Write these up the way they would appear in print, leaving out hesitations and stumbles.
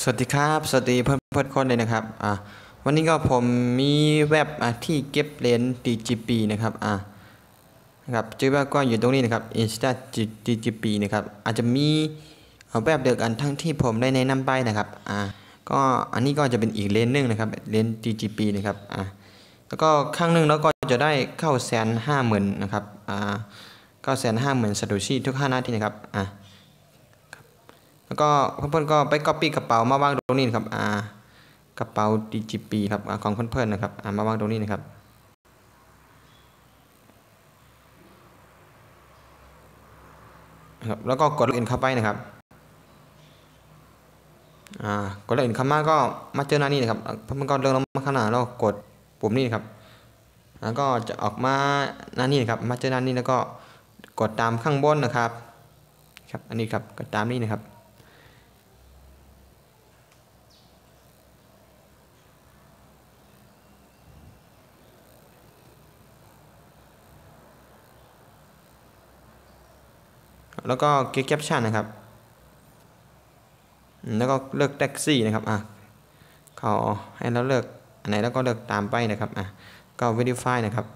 สวัสดีครับสวัสดีเพื่อนคนเลยนะครับวันนี้ก็ผมมีเว็บที่เก็บเหรียญ DGP นะครับนะครับชื่อว่าก็อยู่ตรงนี้นะครับ Insta DGP นะครับอาจจะมีเว็บเดียวกันทั้งที่ผมได้แนะนำไปนะครับก็อันนี้ก็จะเป็นอีกเหรียญนึงนะครับเหรียญ DGP นะครับแล้วก็ครั้งหนึ่งแล้วก็จะได้เข้า150,000นะครับ950,000ซาโตชิทุก5 นาทีนะครับแล้วก็เพื่อนๆก็ไป copy กระเป๋ามาวางตรงนี้นะครับกระเป๋า DGP ครับของเพื่อนๆนะครับมาวางตรงนี้นะครับแล้วก็กดล็อกอินเข้าไปนะครับกดล็อกอินเข้ามาก็มาเจอหน้านี้นะครับเพื่อนๆก็เลื่อนลงมาข้างหน้าแล้วกดปุ่มนี้นะครับแล้วก็จะออกมาหน้านี้นะครับมาเจอหน้านี้แล้วก็กดตามข้างบนนะครับอันนี้ครับกดตามนี้นะครับแล้วก็เก็บแคปชั่นนะครับแล้วก็เลือกแท็กซี่นะครับเขาให้เราเลือกอันไหนแล้วก็เลือกตามไปนะครับก็ verify นะครับ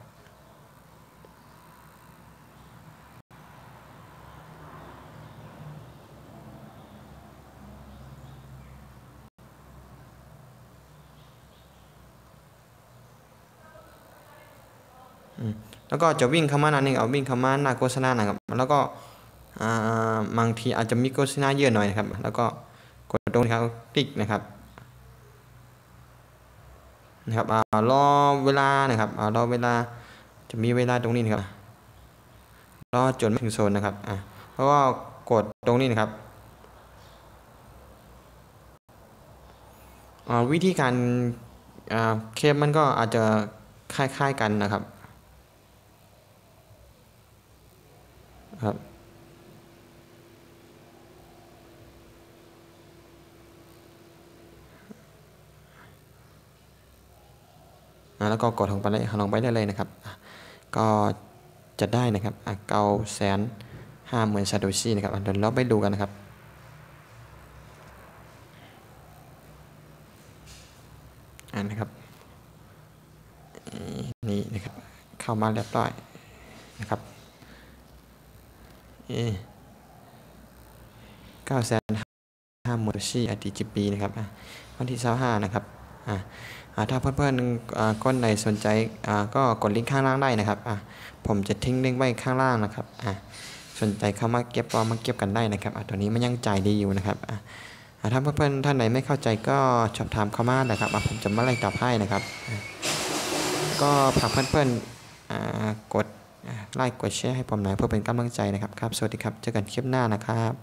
แล้วก็จะวิ่งเข้ามาหน้านี้เอาวิ่งเข้ามาหน้าโฆษณานะครับแล้วก็บางทีอาจจะมีโฆษณาเยอะหน่อยนะครับแล้วก็กดตรงนี้ครับคลิกนะครับรอเวลานะครับรอเวลาจะมีเวลาตรงนี้นะครับรอจนไม่ถึงโซนนะครับแล้วก็กดตรงนี้นะครับวิธีการเคลมมันก็อาจจะคล้ายๆกันนะครับแล้วก็กดลงไปได้เลยนะครับก็จะได้นะครับ950,000ซาโตชินะครับเดี๋ยวเราไปดูกันนะครับนะครับนี่นะครับเข้ามาเรียบร้อยนะครับ950,000ซาโตชิDGP นะครับวันที่25นะครับถ้าเพื่อนๆคนใดสนใจก็กดลิงก์ข้างล่างได้นะครับผมจะทิ้งลิงก์ไว้ข้างล่างนะครับสนใจเข้ามาเก็บก็มาเก็บกันได้นะครับตัวนี้มันยังจ่ายดีอยู่นะครับถ้าเพื่อนๆท่านไหนไม่เข้าใจก็สอบถามเข้ามานะครับผมจะมาไล่ตอบให้นะครับก็ฝากเพื่อนๆกดไลค์กดแชร์ให้ผมหน่อยเพื่อเป็นกำลังใจนะครับสวัสดีครับเจอกันคลิปหน้านะครับ